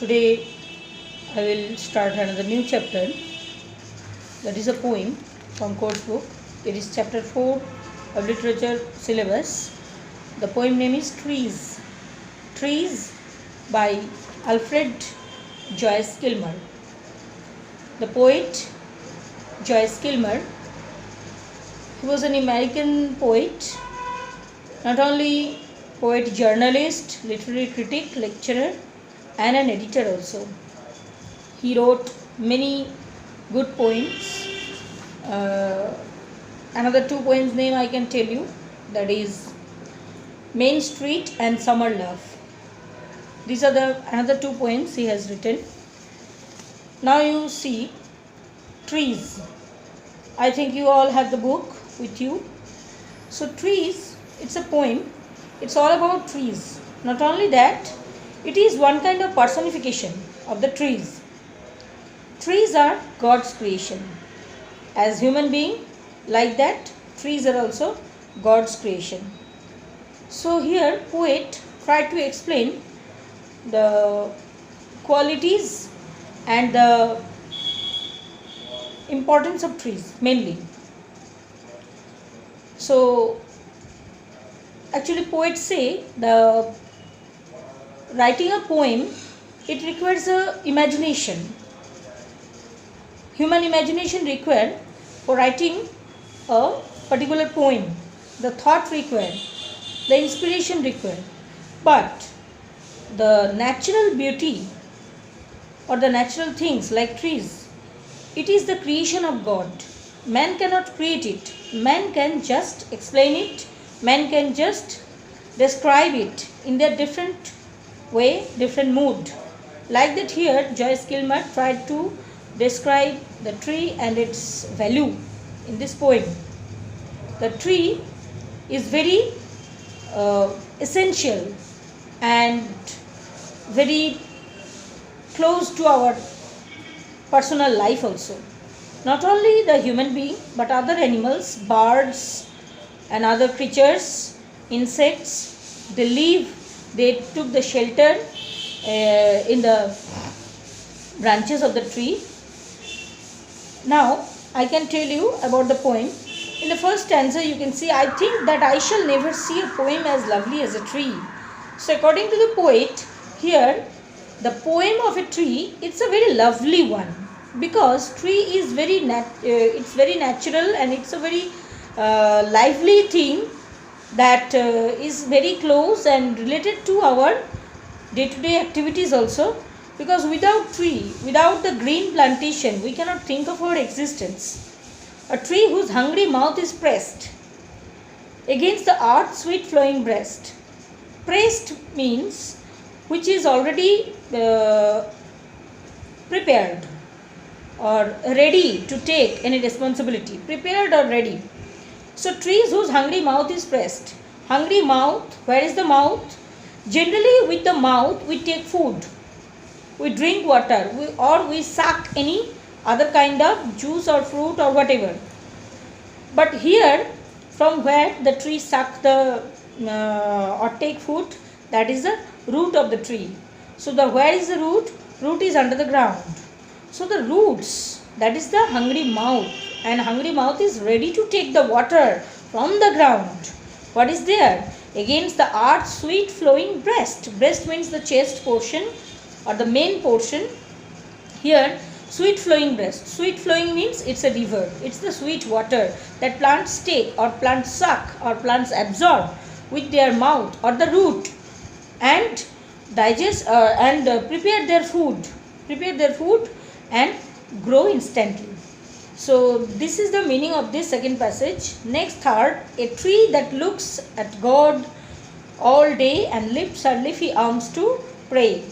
Today I will start another new chapter, that is a poem from course book. It is chapter 4 of literature syllabus. The poem name is Trees. Trees by Alfred Joyce Kilmer. The poet Joyce Kilmer, he was an American poet, not only poet, journalist, literary critic, lecturer, and an editor also. He wrote many good poems. Another two poems name I can tell you, that is Main Street and Summer Love. These are the another two poems he has written. Now you see Trees. I think you all have the book with you. So Trees, it's a poem. It's all about trees. Not only that, it is one kind of personification of the trees. Trees are God's creation. As human being, like that, trees are also God's creation. So here poet tried to explain the qualities and the importance of trees mainly. So actually poets say the writing a poem, it requires a imagination. Human imagination required for writing a particular poem. The thought required, the inspiration required. But the natural beauty or the natural things like trees, it is the creation of God. Man cannot create it. Man can just explain it. Man can just describe it in their different way, different mood. Like that here, Joyce Kilmer tried to describe the tree and its value in this poem. The tree is very essential and very close to our personal life also. Not only the human being, but other animals, birds and other creatures, insects, they live, they took the shelter in the branches of the tree. Now I can tell you about the poem. In the first stanza you can see, I think that I shall never see a poem as lovely as a tree. So according to the poet, here the poem of a tree, it's a very lovely one, because tree is it's very natural and it's a very lively thing that is very close and related to our day-to-day activities also. Because without tree, without the green plantation, we cannot think of our existence. A tree whose hungry mouth is pressed against the earth's sweet flowing breast. Pressed means which is already prepared or ready to take any responsibility. Prepared or ready. So trees whose hungry mouth is pressed. Hungry mouth, where is the mouth? Generally with the mouth we take food. We drink water, or we suck any other kind of juice or fruit or whatever. But here, from where the tree suck the or take food, that is the root of the tree. So the where is the root? Root is under the ground. So the roots, that is the hungry mouth, and hungry mouth is ready to take the water from the ground. What is there? Against the earth's sweet flowing breast. Breast means the chest portion or the main portion. Here sweet flowing breast. Sweet flowing means it's a river. It's the sweet water that plants take or plants suck or plants absorb with their mouth or the root and digest and prepare their food and grow instantly. So this is the meaning of this second passage. Next, third, a tree that looks at God all day and lifts her leafy arms to pray.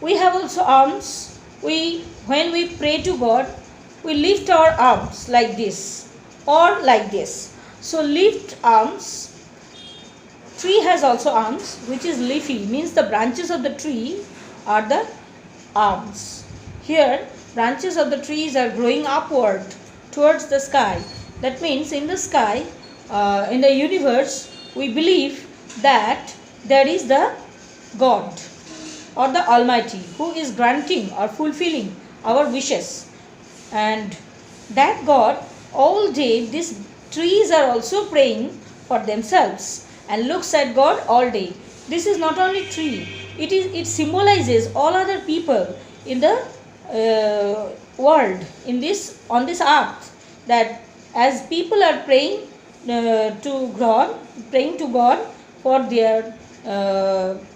We have also arms. When we pray to God, we lift our arms like this or like this. So lift arms. Tree has also arms, which is leafy, means the branches of the tree are the arms. Here branches of the trees are growing upward towards the sky. That means in the sky, in the universe, we believe that there is the God. or the Almighty, who is granting or fulfilling our wishes. And that God, all day these trees are also praying for themselves and looks at God all day. This is not only tree, it symbolizes all other people in the world, in this on this earth, that as people are praying to God for their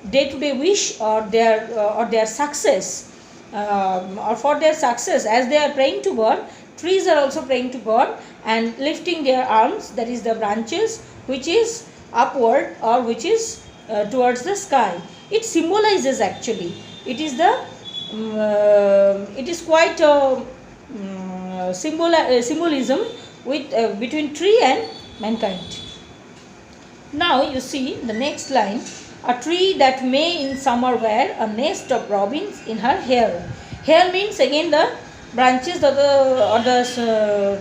day-to-day wish or their success, or for their success, as they are praying to God, trees are also praying to God and lifting their arms, that is the branches, which is upward or which is towards the sky. It symbolizes, actually, it is the it is quite a symbolism with between tree and mankind. Now you see the next line, a tree that may in summer wear a nest of robins in her hair. Hair means again the branches of the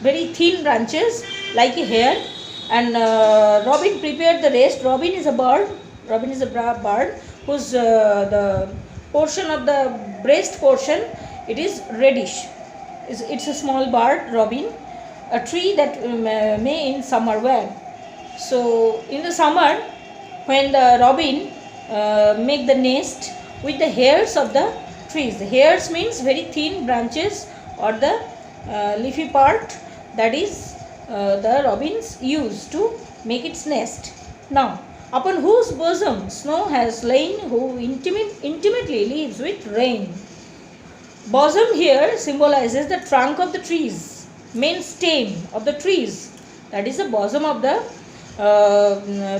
very thin branches like a hair, and robin prepared the rest. Robin is a bird. Robin is a bird whose the portion of the breast portion, it is reddish. It's a small bird, robin. A tree that may in summer wear. So in the summer, when the robin make the nest with the hairs of the trees. The hairs means very thin branches or the leafy part, that is the robins use to make its nest. Now, upon whose bosom snow has lain, who intimately lives with rain. Bosom here symbolizes the trunk of the trees, main stem of the trees, that is the bosom of the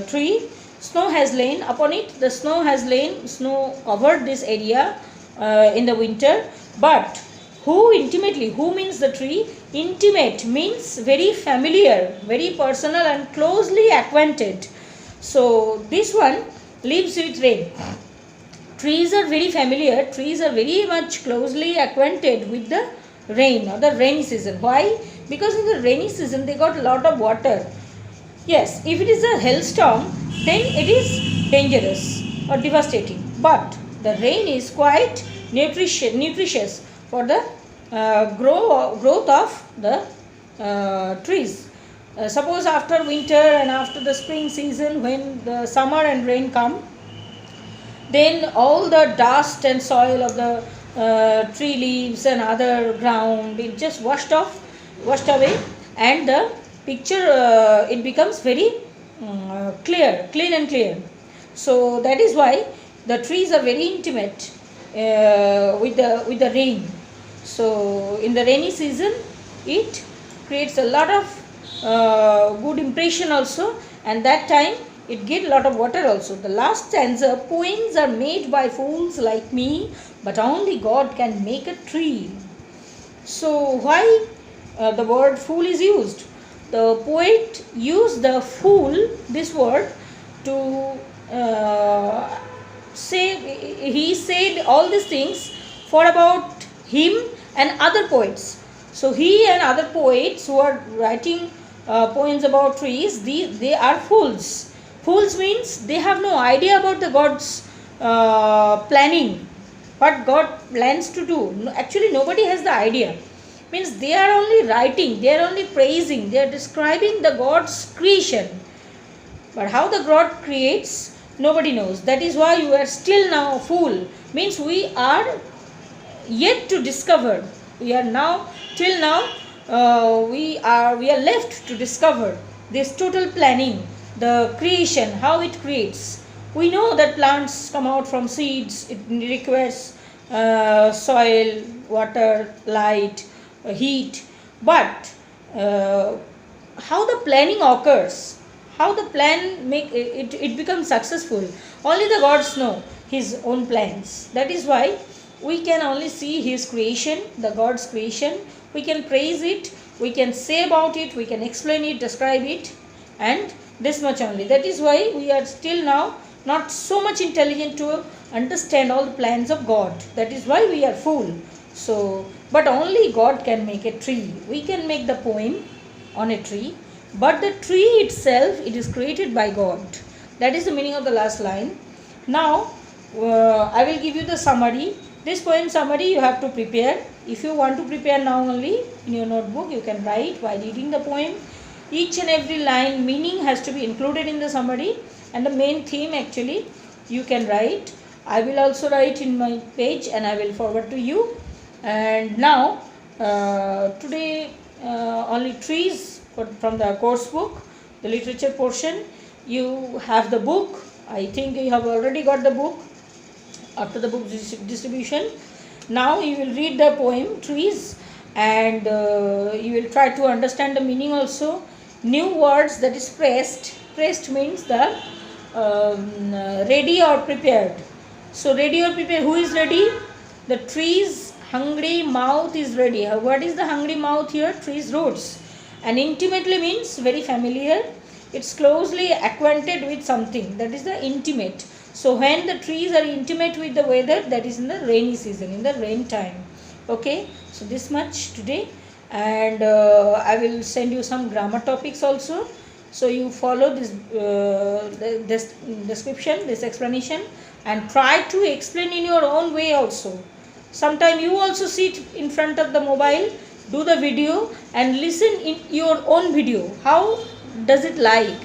tree. Snow has lain upon it. The snow has lain, snow covered this area in the winter. But who intimately, who means the tree, intimate means very familiar, very personal and closely acquainted. So this one lives with rain. Trees are very familiar, trees are very much closely acquainted with the rain or the rainy season. Why? Because in the rainy season they got a lot of water. Yes, if it is a hailstorm, then it is dangerous or devastating. But the rain is quite nutritious for the growth of the trees. Suppose after winter and after the spring season, when the summer and rain come, then all the dust and soil of the tree leaves and other ground, it just washed away, and the picture it becomes very clean and clear. So that is why the trees are very intimate with the rain. So in the rainy season, it creates a lot of good impression also, and that time it get a lot of water also. The last stanza, poems are made by fools like me, but only God can make a tree. So why the word fool is used? The poet used the fool, this word, to say, he said all these things for about him and other poets. So he and other poets who are writing poems about trees, they are fools. Fools means they have no idea about the God's planning, what God plans to do. Actually, nobody has the idea. Means they are only writing, they are only praising, they are describing the God's creation. But how the God creates, nobody knows. That is why you are still now a fool. Means we are yet to discover. We are now, till now, we are left to discover this total planning, the creation, how it creates. We know that plants come out from seeds. It requires soil, water, light, heat. But how the planning occurs, how the plan it becomes successful, only the gods know his own plans. That is why we can only see his creation, the God's creation. We can praise it, we can say about it, we can explain it, describe it, and this much only. That is why we are still now not so much intelligent to understand all the plans of God. That is why we are fool. So, but only God can make a tree. We can make the poem on a tree, but the tree itself, it is created by God. That is the meaning of the last line. Now, I will give you the summary. This poem summary you have to prepare. If you want to prepare now only in your notebook, you can write while reading the poem. Each and every line meaning has to be included in the summary, and the main theme actually you can write. I will also write in my page and I will forward to you. And now today only trees from the course book, the literature portion. You have the book. I think you have already got the book after the book distribution. Now you will read the poem Trees, and you will try to understand the meaning also. New words, that is pressed. Pressed means the ready or prepared. So ready or prepared, who is ready? The tree's hungry mouth is ready. What is the hungry mouth here? Tree's roots. And intimately means very familiar. It's closely acquainted with something. That is the intimate. So when the trees are intimate with the weather, that is in the rainy season, in the rain time. Okay, so this much today, and I will send you some grammar topics also. So you follow this description, this explanation, and try to explain in your own way also. Sometime you also sit in front of the mobile, do the video and listen in your own video. How does it like?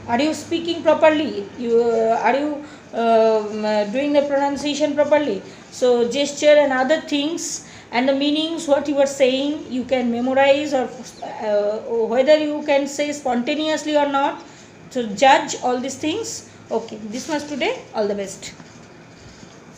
Are you speaking properly? Are you doing the pronunciation properly? So gesture and other things and the meanings, what you are saying, you can memorize, or whether you can say spontaneously or not. So judge all these things. Okay, this much today. All the best.